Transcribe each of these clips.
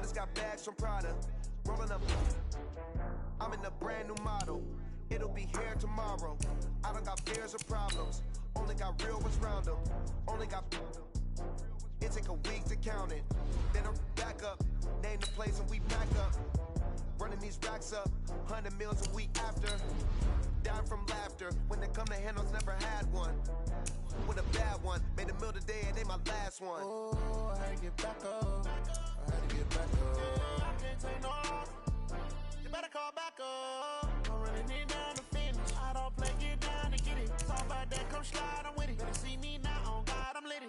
Models got bags from Prada. Rolling up. I'm in a brand new model. It'll be here tomorrow. I don't got fears or problems. Only got real ones round them. Only got. It take a week to count it. Then I'm back up. Name the place and we back up. Running these racks up. 100 meals a week after. Dying from laughter. When it come to handles, never had one. With a bad one. Made a meal today and they my last one. Oh, I had to get back up. I had to get back up. I can't take no loss. You better call back up. I'm running it down to finish. I don't play, get down to get it. Talk about that, come slide, I'm with it. Better see me now, on God, I'm litty.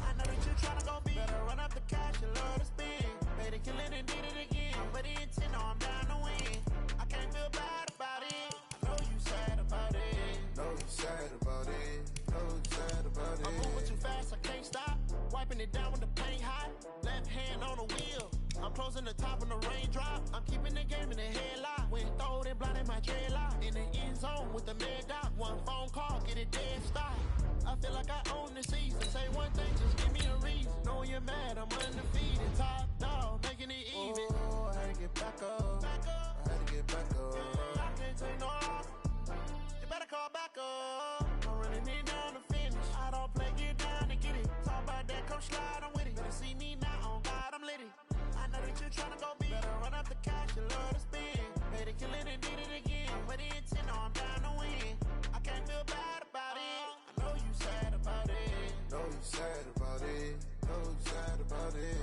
I know that you tryna go big. Better run up the cash, you love to spend. Made it, kill it, and did it again. But the intent, no, I'm down to win. I can't feel bad about it. I know you sad about it. Know you sad about it. Know you sad about it. I'm moving too fast, I can't stop. Wiping it down with the paint hot. Left hand on the wheel. I'm closing the top on the raindrop. I'm keeping the game in the headlock. When throwed and blinded my dreadlock. In the end zone with the mad dot. One phone call, get it dead stop. I feel like I own the season. Say one thing, just give me a reason. Knowing you're mad, I'm undefeated. Top dog, making it even. Oh, I had to get back up. I had to get back up. I can't take no loss. You better call back up. I'm running it down to finish. I don't play, get down to get it. Talk about that, come slide, I'm with it. Better see me now, on God, I'm litty. I know that you tryna go big. Better run up the cash, you love to spend. Made it, kill it, and did it again. But the intent, no, I'm down to win. I can't feel bad about it. I know you sad about it. Know you sad about it. Know you sad about it.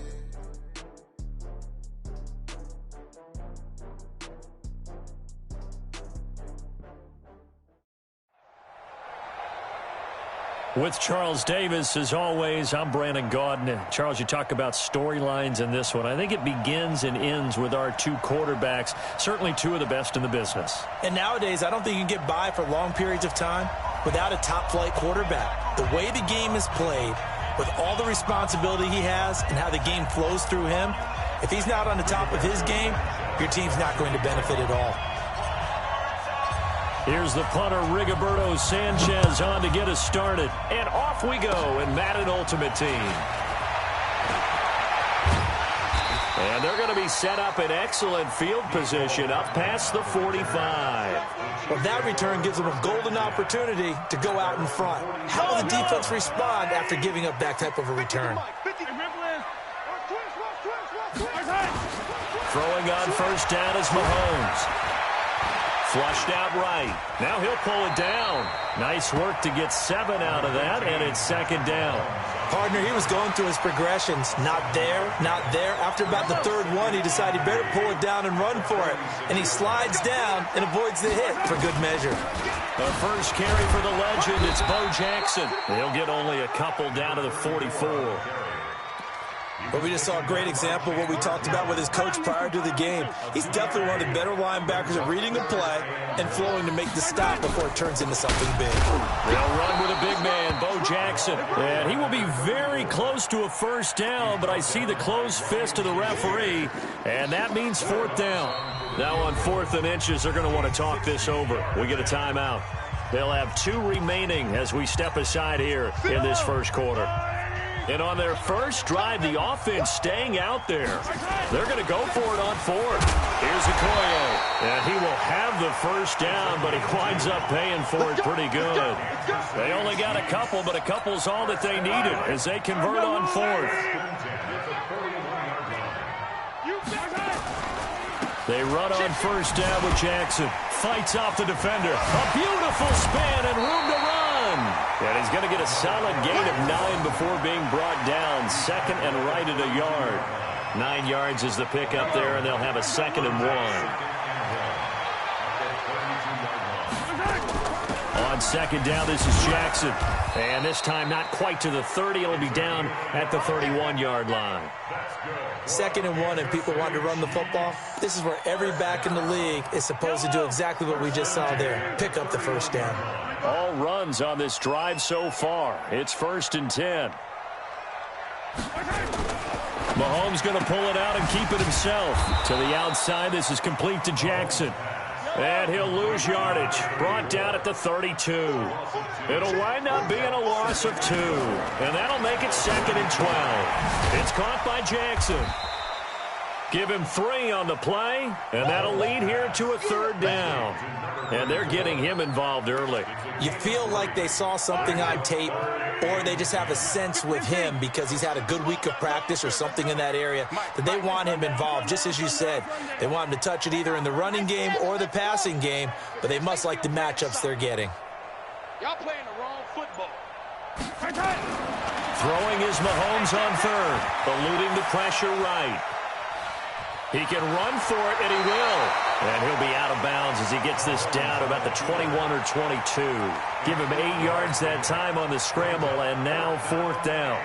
With Charles Davis, as always, I'm Brandon Gaudin. Charles, you talk about storylines in this one. I think it begins and ends with our two quarterbacks, certainly two of the best in the business. And nowadays, I don't think you can get by for long periods of time without a top-flight quarterback. The way the game is played, with all the responsibility he has and how the game flows through him, if he's not on the top of his game, your team's not going to benefit at all. Here's the punter, Rigoberto Sanchez, on to get us started. And off we go in Madden Ultimate Team. And they're going to be set up in excellent field position up past the 45. Well, that return gives them a golden opportunity to go out in front. How will the defense respond after giving up that type of a return? Throwing on first down is Mahomes. Flushed out right. Now he'll pull it down. Nice work to get 7 out of that, and it's second down. Partner, he was going through his progressions. Not there, not there. After about the third one, he decided better pull it down and run for it. And he slides down and avoids the hit for good measure. The first carry for the legend, it's Bo Jackson. He'll get only a couple down to the 44. But we just saw a great example of what we talked about with his coach prior to the game. He's definitely one of the better linebackers at reading a play and flowing to make the stop before it turns into something big. They'll run with a big man, Bo Jackson. And he will be very close to a first down, but I see the closed fist of the referee, and that means fourth down. Now on 4th and inches, they're going to want to talk this over. We get a timeout. They'll have 2 remaining as we step aside here in this first quarter. And on their first drive, the offense staying out there. They're going to go for it on 4th. Here's Okoye. And he will have the first down, but he winds up paying for it pretty good. They only got a couple, but a couple's all that they needed as they convert on 4th. They run on first down with Jackson. Fights off the defender. A beautiful span and room to run. And he's going to get a solid gain of 9 before being brought down. Second and right at a yard. 9 yards is the pickup there, and they'll have a second and 1. On second down, this is Jackson. And this time not quite to the 30. It'll be down at the 31-yard line. Second and 1, and people want to run the football. This is where every back in the league is supposed to do exactly what we just saw there. Pick up the first down. All runs on this drive so far. It's 1st and 10. Mahomes going to pull it out and keep it himself. To the outside, this is complete to Jackson. And he'll lose yardage. Brought down at the 32. It'll wind up being a loss of 2. And that'll make it 2nd and 12. It's caught by Jackson. Give him 3 on the play, and that'll lead here to a 3rd down. And they're getting him involved early. You feel like they saw something on tape, or they just have a sense with him because he's had a good week of practice or something in that area that they want him involved. Just as you said, they want him to touch it either in the running game or the passing game, but they must like the matchups they're getting. Y'all playing the wrong football. Throwing is Mahomes on 3rd, eluding the pressure right. He can run for it, and he will. And he'll be out of bounds as he gets this down about the 21 or 22. Give him 8 yards that time on the scramble, and now 4th down.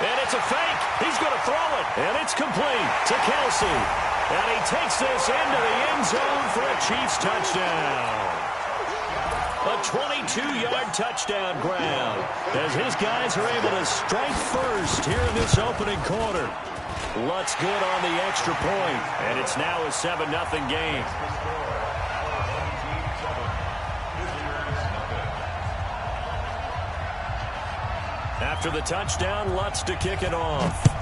And it's a fake. He's going to throw it, and it's complete to Kelsey. And he takes this into the end zone for a Chiefs touchdown. A 22-yard touchdown grab as his guys are able to strike first here in this opening quarter. Lutz good on the extra point, and it's now a 7-0 game. After the touchdown, Lutz to kick it off.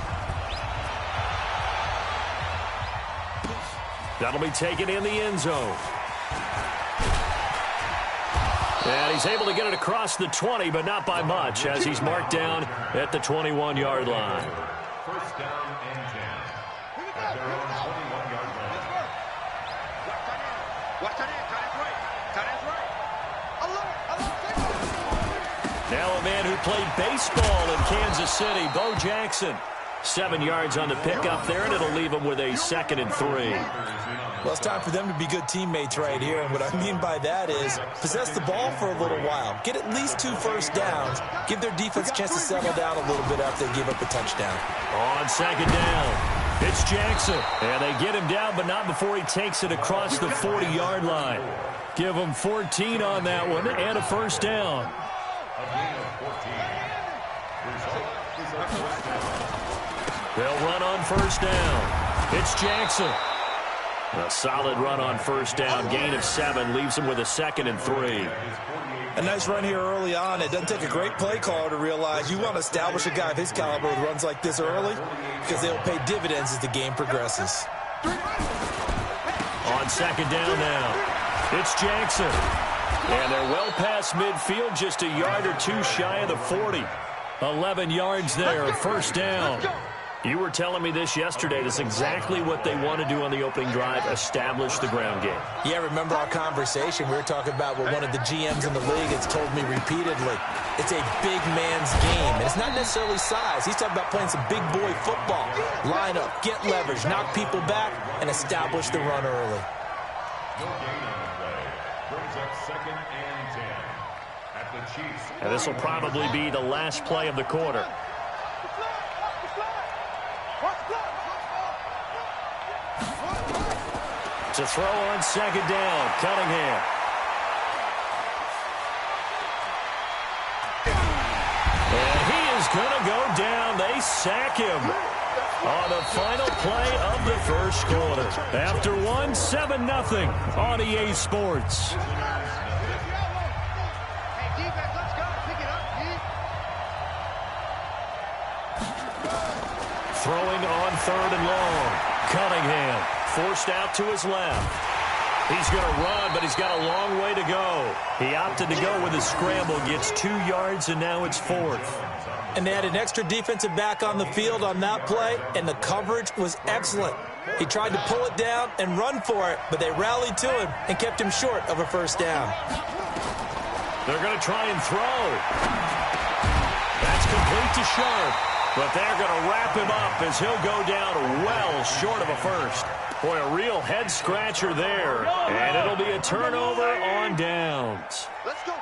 That'll be taken in the end zone. And he's able to get it across the 20, but not by much, as he's marked down at the 21-yard line. First down and 10. At their own 21-yard line. Watch that in. Tight end's right. Now a man who played baseball in Kansas City, Bo Jackson. 7 yards on the pickup there, and it'll leave him with a 2nd and 3. Well, it's time for them to be good teammates right here, and what I mean by that is possess the ball for a little while. Get at least 2 first downs. Give their defense a chance to settle down a little bit after they give up a touchdown. On 2nd down, it's Jackson. And they get him down, but not before he takes it across the 40-yard line. Give him 14 on that one and a first down. They'll run on first down. It's Jackson. A solid run on first down. Gain of 7 leaves him with a 2nd and 3. A nice run here early on. It doesn't take a great play caller to realize you want to establish a guy of his caliber with runs like this early because they'll pay dividends as the game progresses. On 2nd down now, it's Jackson. And they're well past midfield, just a yard or 2 shy of the 40. 11 yards there, first down. You were telling me this yesterday. That's exactly what they want to do on the opening drive, establish the ground game. Yeah, remember our conversation? We were talking about what one of the GMs in the league has told me repeatedly. It's a big man's game, and it's not necessarily size. He's talking about playing some big boy football. Line up, get leverage, knock people back, and establish the run early. No gain on the play. Brings up 2nd and 10. At the Chiefs. And this will probably be the last play of the quarter. To throw on 2nd down, Cunningham. And he is going to go down. They sack him on the final play of the first quarter. After one, 7-0 on EA Sports. Throwing on 3rd and long. Cunningham forced out to his left. He's going to run, but he's got a long way to go. He opted to go with a scramble, gets 2 yards, and now it's 4th. And they had an extra defensive back on the field on that play, and the coverage was excellent. He tried to pull it down and run for it, but they rallied to him and kept him short of a first down. They're going to try and throw. That's complete to Sharp. But they're going to wrap him up as he'll go down well short of a first. Boy, a real head-scratcher there. And it'll be a turnover on downs.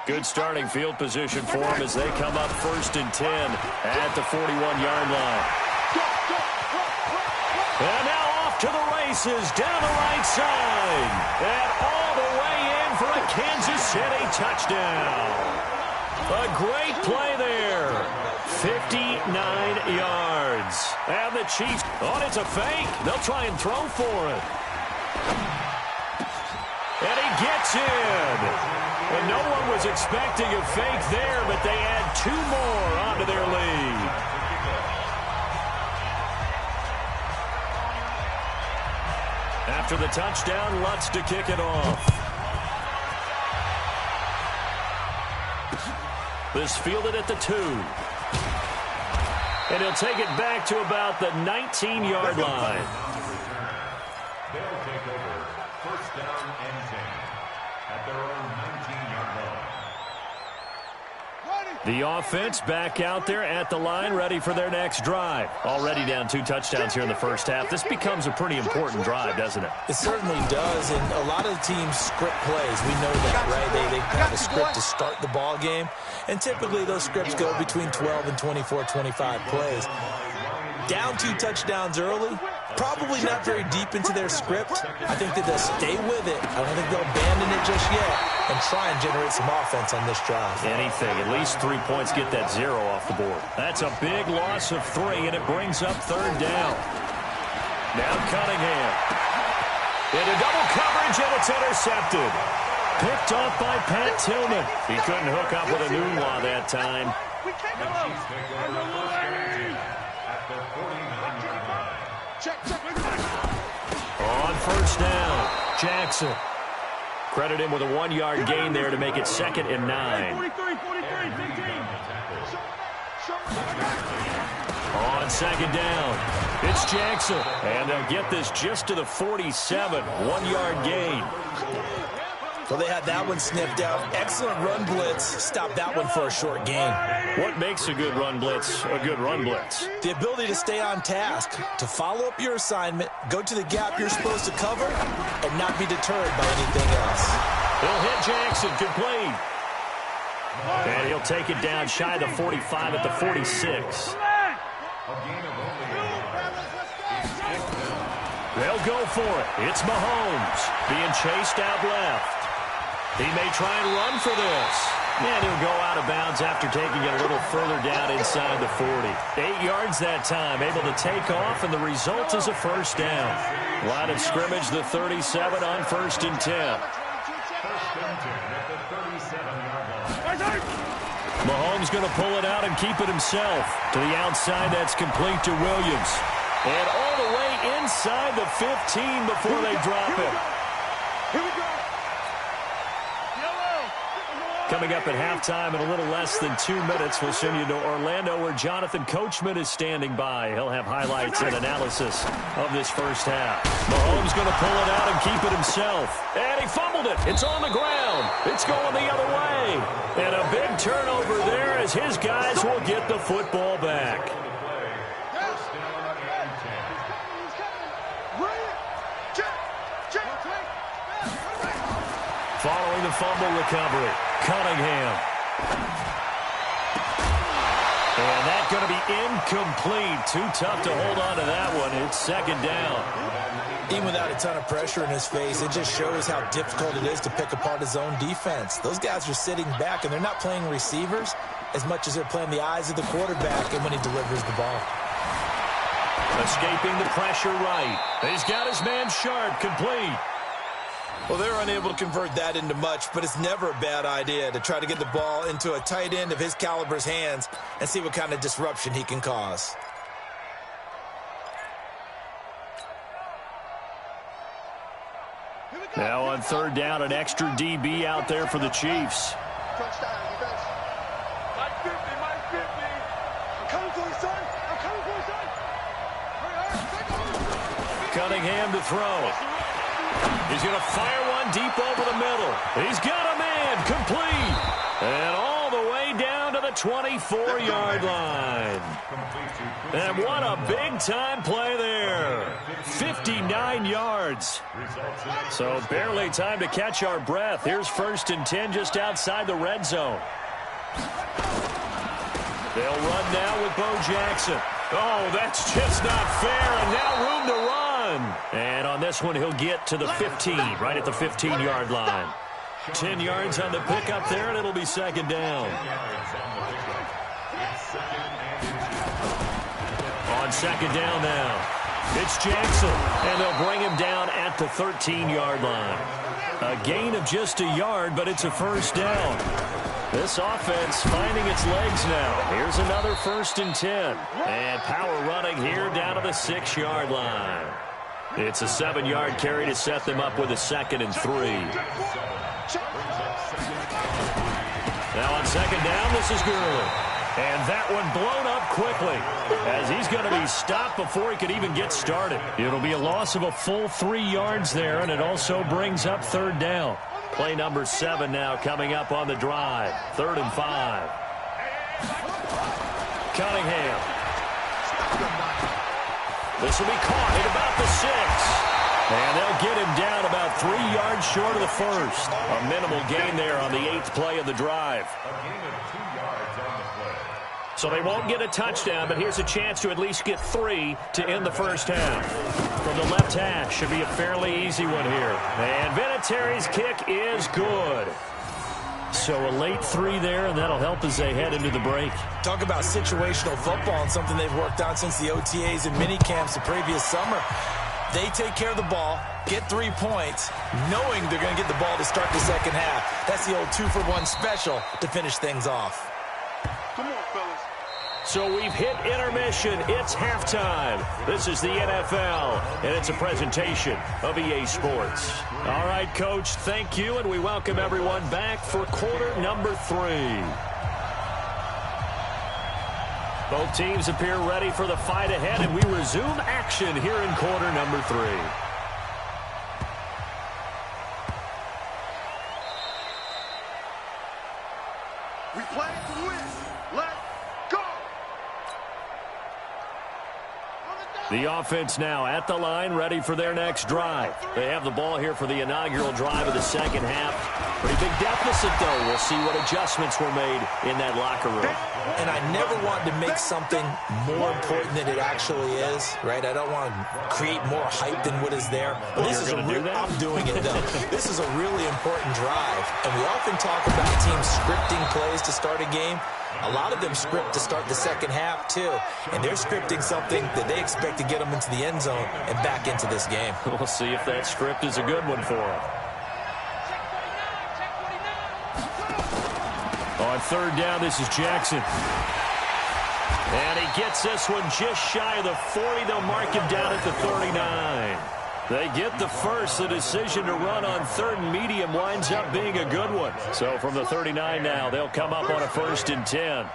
Good starting field position for him as they come up 1st and 10 at the 41-yard line. And now off to the races down the right side. And all the way in for a Kansas City touchdown. A great play there. 59 yards. And the Chiefs, it's a fake. They'll try and throw for it. And he gets in. And no one was expecting a fake there, but they add 2 more onto their lead. After the touchdown, Lutz to kick it off. This fielded at the 2. And he'll take it back to about the 19-yard line. They'll take over first down and 10 at their own 19-yard line. The offense back out there at the line, ready for their next drive. Already down 2 touchdowns here in the first half. This becomes a pretty important drive, doesn't it? It certainly does, and a lot of the teams script plays. We know that, right? They have a script to start the ball game, and typically those scripts go between 12 and 24, 25 plays. Down 2 touchdowns early, probably not very deep into their script. I think that they'll stay with it. I don't think they'll abandon it just yet and try and generate some offense on this drive. Anything. At least 3 points get that 0 off the board. That's a big loss of 3, and it brings up 3rd down. Now Cunningham. Into double coverage, and it's intercepted. Picked off by Pat Tillman. He couldn't hook up with a Nunwa that time. We can't go. On first down, Jackson. Credit him with a 1-yard gain there to make it 2nd and 9. 43, 15. On 2nd down, it's Jackson. And they'll get this just to the 47, 1-yard gain. Well, they had that one sniffed out. Excellent run blitz. Stopped that one for a short gain. What makes a good run blitz a good run blitz? The ability to stay on task, to follow up your assignment, go to the gap you're supposed to cover, and not be deterred by anything else. He'll hit Jackson, complete. And he'll take it down shy of the 45 at the 46. They'll go for it. It's Mahomes being chased out left. He may try and run for this. And he'll go out of bounds after taking it a little further down inside the 40. 8 yards that time, able to take off, and the result is a first down. Line of scrimmage, the 37 on 1st and 10. Mahomes going to pull it out and keep it himself. To the outside, that's complete to Williams. And all the way inside the 15 before they drop it. Here we go. Coming up at halftime in a little less than 2 minutes, we'll send you to Orlando where Jonathan Coachman is standing by. He'll have highlights and analysis of this first half. Mahomes going to pull it out and keep it himself. And he fumbled it. It's on the ground. It's going the other way. And a big turnover there as his guys will get the football back. Following the fumble recovery, Cunningham. And that's going to be incomplete. Too tough to hold on to that one. It's 2nd down. Even without a ton of pressure in his face, it just shows how difficult it is to pick apart his own defense. Those guys are sitting back, and they're not playing receivers as much as they're playing the eyes of the quarterback and when he delivers the ball. Escaping the pressure right. He's got his man sharp, complete. Well, they're unable to convert that into much, but it's never a bad idea to try to get the ball into a tight end of his caliber's hands and see what kind of disruption he can cause. Now on 3rd down, an extra DB out there for the Chiefs. Touchdown, defense. Mike 50. I'm coming for you, son. I'm coming for you, son. Cunningham to throw. He's going to fire one deep over the middle. He's got a man, complete. And all the way down to the 24-yard line. And what a big-time play there. 59 yards. So barely time to catch our breath. Here's 1st and 10 just outside the red zone. They'll run now with Bo Jackson. Oh, that's just not fair, and now room to run. And on this one, he'll get to the 15, right at the 15-yard line. 10 yards on the pickup there, and it'll be 2nd down. On 2nd down now, it's Jackson, and they'll bring him down at the 13-yard line. A gain of just a yard, but it's a first down. This offense finding its legs now. Here's another 1st and 10. And power running here down to the 6-yard line. It's a 7-yard carry to set them up with a 2nd and 3. Now on 2nd down, this is Gurley. And that one blown up quickly as he's going to be stopped before he could even get started. It'll be a loss of a full 3 yards there, and it also brings up 3rd down. Play number 7 now coming up on the drive. 3rd and 5. Cunningham. This will be caught at about the 6. And they'll get him down about 3 yards short of the first. A minimal gain there on the 8th play of the drive. A gain of 2 yards on the play. So they won't get a touchdown, but here's a chance to at least get 3 to end the first half. From the left hash, should be a fairly easy one here. And Vinatieri's kick is good. So a late 3 there, and that'll help as they head into the break. Talk about situational football and something they've worked on since the OTAs and mini camps the previous summer. They take care of the ball, get 3 points, knowing they're going to get the ball to start the second half. That's the old 2-for-1 special to finish things off. Come on, fellas. So we've hit intermission. It's halftime. This is the NFL, and it's a presentation of EA Sports. All right, Coach, thank you, and we welcome everyone back for quarter number 3. Both teams appear ready for the fight ahead, and we resume action here in quarter number 3. We play to win. Let's go. The offense now at the line, ready for their next drive. They have the ball here for the inaugural drive of the second half. Pretty big deficit, though. We'll see what adjustments were made in that locker room. And I never want to make something more important than it actually is, right? I don't want to create more hype than what is there. But this is I'm doing it, though. This is a really important drive. And we often talk about teams scripting plays to start a game. A lot of them script to start the second half, too. And they're scripting something that they expect to get them into the end zone and back into this game. We'll see if that script is a good one for them. On 3rd down, this is Jackson. And he gets this one just shy of the 40. They'll mark him down at the 39. They get the first. The decision to run on 3rd and medium winds up being a good one. So from the 39 now, they'll come up on a 1st and 10.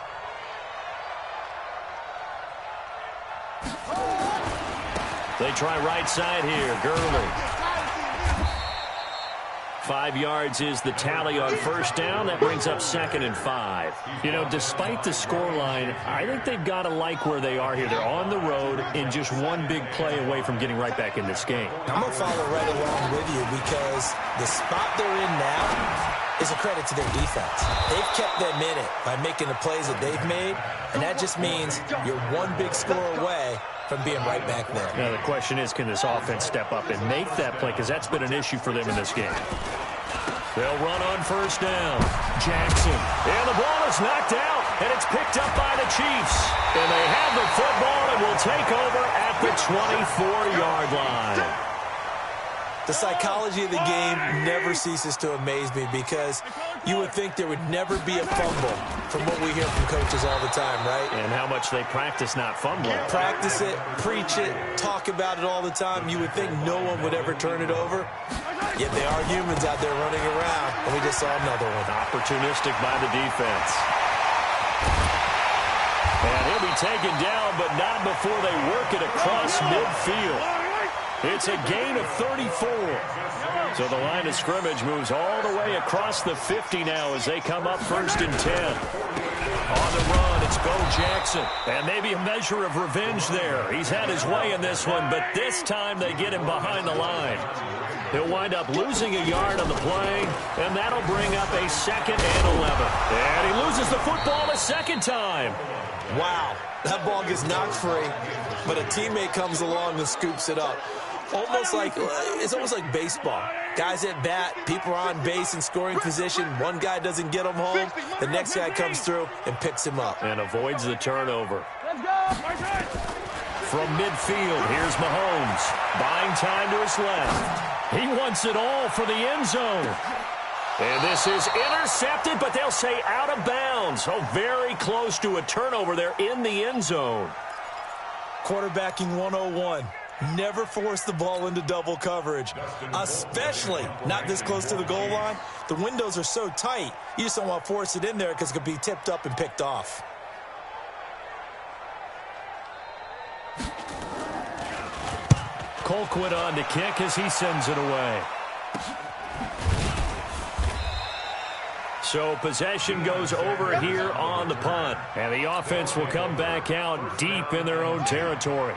They try right side here. Gurley. 5 yards is the tally on 1st down. That brings up 2nd and 5. You know, despite the scoreline, I think they've got to like where they are here. They're on the road and just one big play away from getting right back in this game. I'm going to follow right along with you because the spot they're in now is a credit to their defense. They've kept them in it by making the plays that they've made, and that just means you're one big score away from being right back there. Now the question is, can this offense step up and make that play? Because that's been an issue for them in this game. They'll run on 1st down. Jackson. And the ball is knocked out, and it's picked up by the Chiefs. And they have the football and will take over at the 24-yard line. The psychology of the game never ceases to amaze me because you would think there would never be a fumble from what we hear from coaches all the time, right? And how much they practice not fumbling. Practice it, preach it, talk about it all the time. You would think no one would ever turn it over. Yet they are humans out there running around, and we just saw another one. Opportunistic by the defense. And he'll be taken down, but not before they work it across midfield. It's a gain of 34. So the line of scrimmage moves all the way across the 50 now as they come up 1st and 10. On the run, it's Bo Jackson. And maybe a measure of revenge there. He's had his way in this one, but this time they get him behind the line. He'll wind up losing a yard on the play, and that'll bring up a 2nd and 11. And he loses the football a second time. Wow, that ball gets knocked free, but a teammate comes along and scoops it up. It's almost like baseball. Guys at bat, people are on base in scoring position. One guy doesn't get him home. The next guy comes through and picks him up. And avoids the turnover. From midfield, here's Mahomes. Buying time to his left. He wants it all for the end zone. And this is intercepted, but they'll say out of bounds. Oh, very close to a turnover there in the end zone. Quarterbacking 101. Never force the ball into double coverage, especially not this close to the goal line. The windows are so tight, you just don't want to force it in there because it could be tipped up and picked off. Colquitt on to kick as he sends it away. So possession goes over here on the punt. And the offense will come back out deep in their own territory.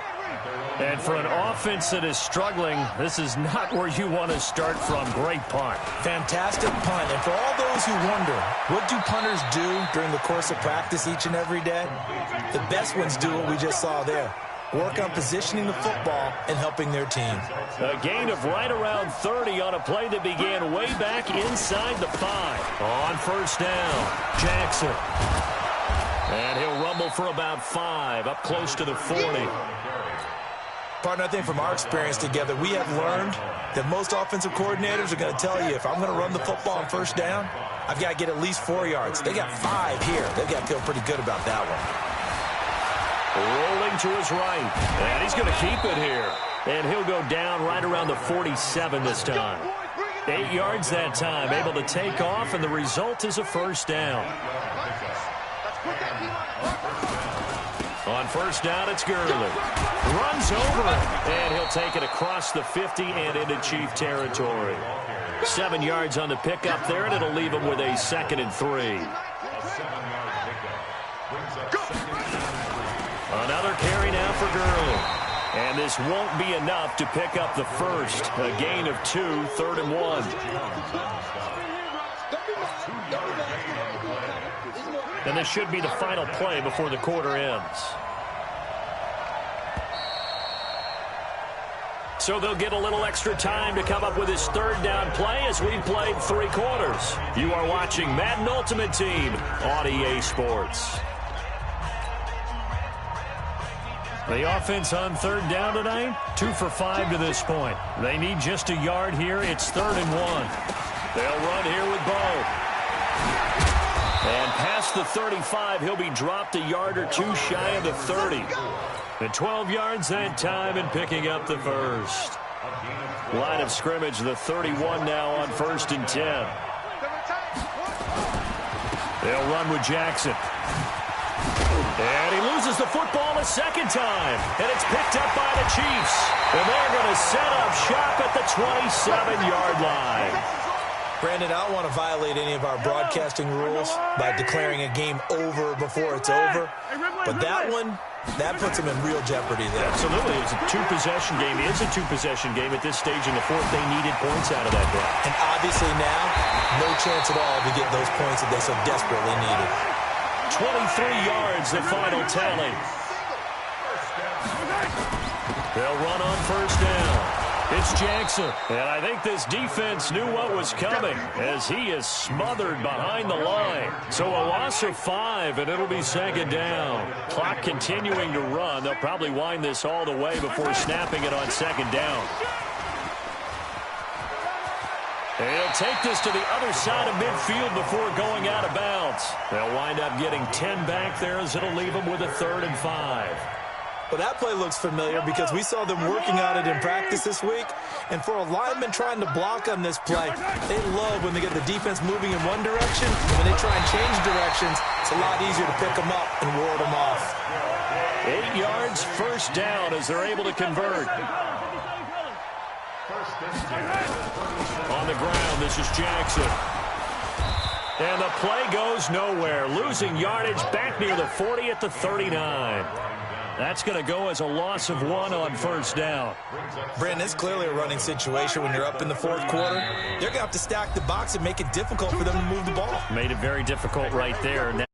And for an offense that is struggling, this is not where you want to start from. Great punt. Fantastic punt. And for all those who wonder, what do punters do during the course of practice each and every day? The best ones do what we just saw there. Work on positioning the football and helping their team. A gain of right around 30 on a play that began way back inside the 5. On first down, Jackson. And he'll rumble for about 5, up close to the 40. Partner, I think from our experience together, we have learned that most offensive coordinators are going to tell you, if I'm going to run the football on first down, I've got to get at least 4 yards. They got 5 here. They've got to feel pretty good about that one. Rolling to his right. And he's going to keep it here. And he'll go down right around the 47 this time. 8 yards that time, able to take off, and the result is a first down. On first down, it's Gurley. Runs over it, and he'll take it across the 50 and into Chief territory. 7 yards on the pickup there, and it'll leave him with a 2nd and 3. Another carry now for Gurley. And this won't be enough to pick up the first. A gain of 2, 3rd and 1. And this should be the final play before the quarter ends. So they'll get a little extra time to come up with his 3rd down play as we've played 3 quarters. You are watching Madden Ultimate Team on EA Sports. The offense on 3rd down tonight, 2 for 5 to this point. They need just a yard here. It's 3rd and 1. They'll run here with Bo. And past the 35, he'll be dropped a yard or 2 shy of the 30. And 12 yards that time and picking up the first. Line of scrimmage, the 31 now on 1st and 10. They'll run with Jackson. And he loses the football a 2nd time. And it's picked up by the Chiefs. And they're going to set up shop at the 27-yard line. Brandon, I don't want to violate any of our broadcasting rules by declaring a game over before it's over. But that one, that puts them in real jeopardy there. Absolutely. It's a 2-possession game. It is a 2-possession game at this stage in the 4th. They needed points out of that drive. And obviously now, no chance at all to get those points that they so desperately needed. 23 yards, the final tally. They'll run on first down. It's Jackson. And I think this defense knew what was coming as he is smothered behind the line. So a loss of 5, and it'll be 2nd down. Clock continuing to run. They'll probably wind this all the way before snapping it on 2nd down. And he'll take this to the other side of midfield before going out of bounds. They'll wind up getting 10 back there as it'll leave them with a 3rd and 5. Well, that play looks familiar because we saw them working on it in practice this week. And for a lineman trying to block on this play, they love when they get the defense moving in one direction. And when they try and change directions, it's a lot easier to pick them up and ward them off. 8 yards, first down as they're able to convert. On the ground, this is Jackson. And the play goes nowhere. Losing yardage back near the 40 at the 39. That's going to go as a loss of 1 on first down. Brandon, it's clearly a running situation when you're up in the 4th quarter. They're going to have to stack the box and make it difficult for them to move the ball. Made it very difficult right there.